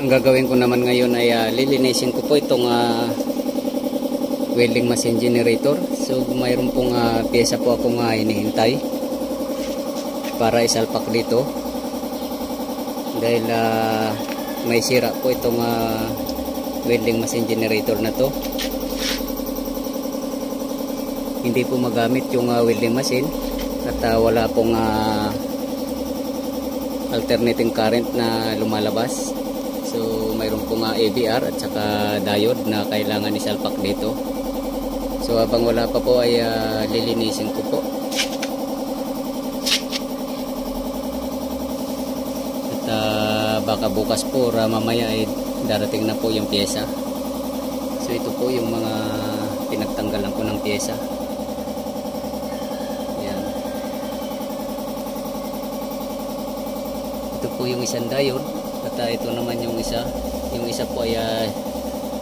Ang gagawin ko naman ngayon ay lilinisin ko po itong welding machine generator. So mayroon pong pyesa po akong hinihintay para isalpak dito dahil may sira po itong welding machine generator na to. Hindi po magamit yung welding machine at wala pong alternating current na lumalabas. So mayroon pong AVR at saka diode na kailangan isalpak dito. So habang wala pa po ay lilinisin ko po. At baka bukas po mamaya ay darating na po yung pyesa. So ito po yung mga pinagtanggalan ko ng pyesa. Yan. Ito po yung isang diode at ito naman yung isa. Yung isa po ay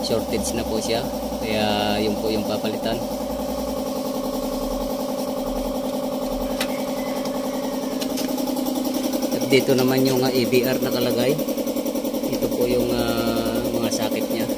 shortage na po siya. Kaya yun po yung papalitan. At dito naman yung AVR nakalagay. Ito po yung mga sakit niya.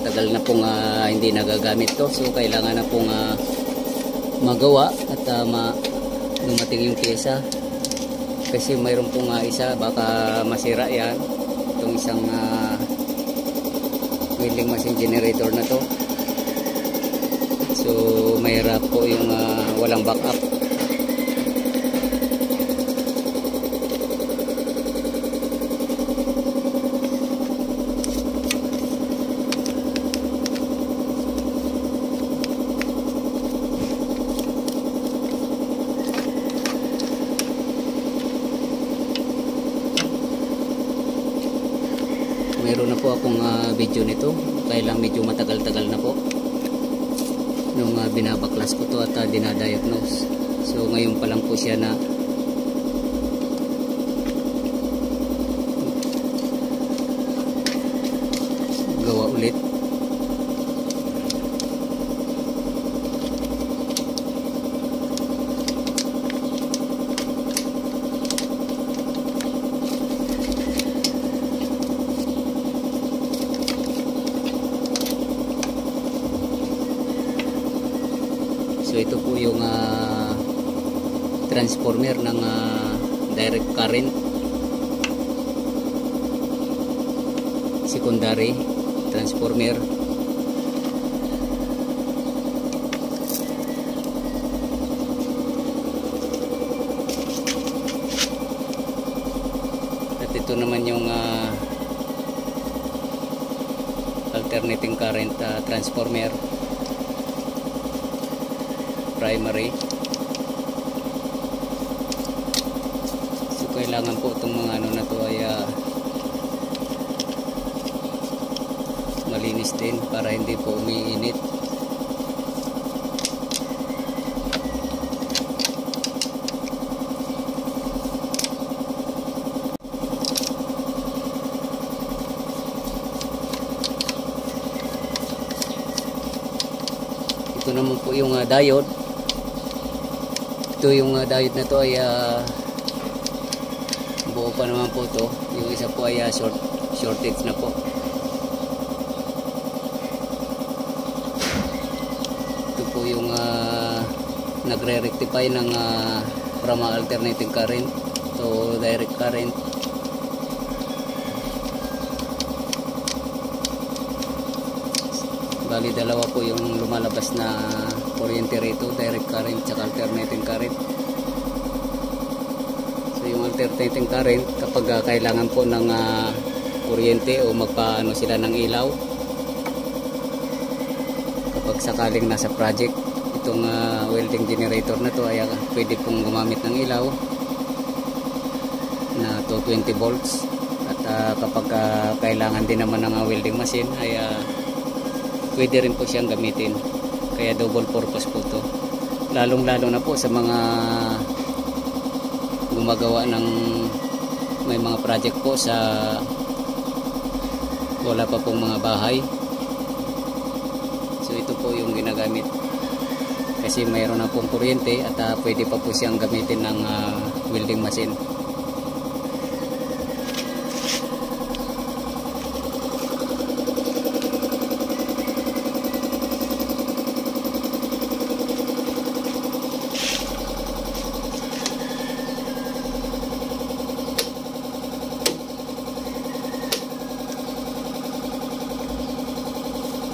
Tagal na pong hindi nagagamit to, so kailangan na pong magawa at dumating yung pyesa kasi mayroon pong isa baka masira yan, itong isang welding machine generator na to. So mahirap po yung walang backup. Meron na po akong video nito, kaya lang medyo matagal-tagal na po nung binabaklas ko to at dinadiagnose. So ngayon pa lang po siya na gawa ulit. So ito po yung transformer ng direct current, secondary transformer. At ito naman yung alternating current transformer, primary. So kailangan po itong mga ano na to ay malinis din para hindi po umiinit. Ito naman po yung diode. Ito yung diode na to ay buo pa naman po to. Yung isa po ay shortage na po. Ito po yung nagre-rectify ng from alternating current to direct current. Bali dalawa po yung lumalabas na kuryente rito, direct current tsaka alternating current. So yung alternating current, kapag kailangan po ng kuryente o magpaano sila ng ilaw, kapag sakaling nasa project itong welding generator na to, ay pwede pong gumamit ng ilaw na 220 volts. At kapag kailangan din naman ng welding machine, ay pwede rin po siyang gamitin. Kaya double purpose po to, lalong lalo na po sa mga gumagawa ng may mga project po sa wala pa pong mga bahay. So ito po yung ginagamit kasi mayroon na pong kuryente at pwede pa po siyang gamitin ng welding machine.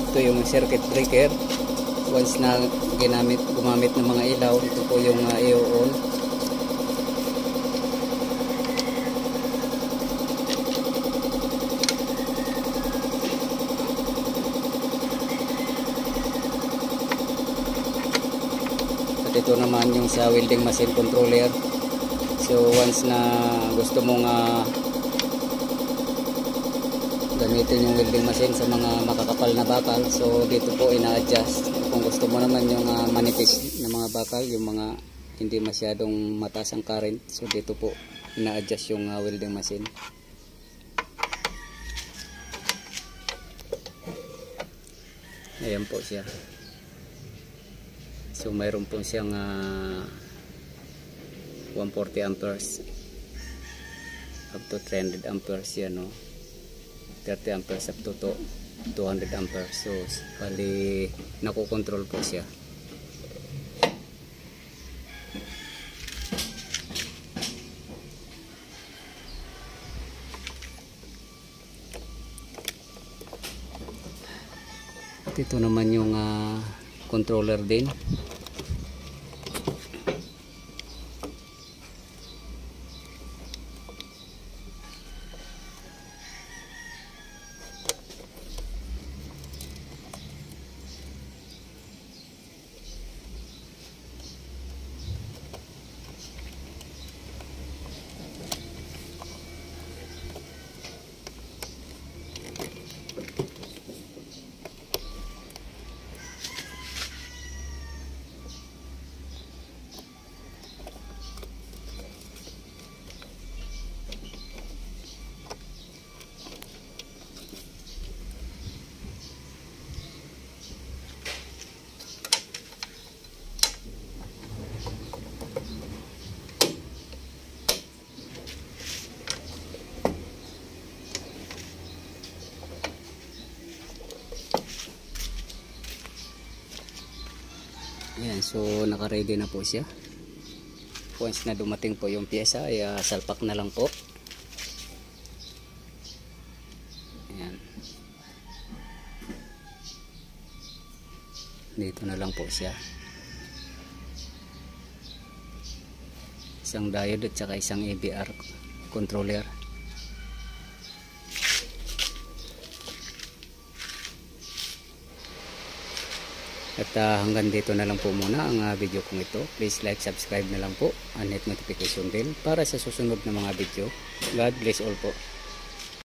Ito yung circuit breaker. Once na gumamit ng mga ilaw, ito po yung i-on. At ito naman yung sa welding machine controller. So once na gusto mong gamitin yung welding machine sa mga makakapal na bakal, so dito po ina-adjust. Kung gusto mo naman yung manipis na mga bakal, yung mga hindi masyadong mataas ang current, so dito po ina-adjust yung welding machine. Ayan po siya. So mayroon po siyang 140 amperes up to 300 amperes yan, no? 30 amperes up to 200 amperes. So bali nakokontrol po siya. At ito naman yung controller din. Ayan, so naka-ready na po siya. Once na dumating po yung pyesa, ay salpak na lang po. Ayan. Dito na lang po siya. Isang diode at saka isang ABR controller. At hanggang dito na lang po muna ang video kong ito. Please like, subscribe na lang po, and hit notification bell para sa susunod na mga video. God bless all po.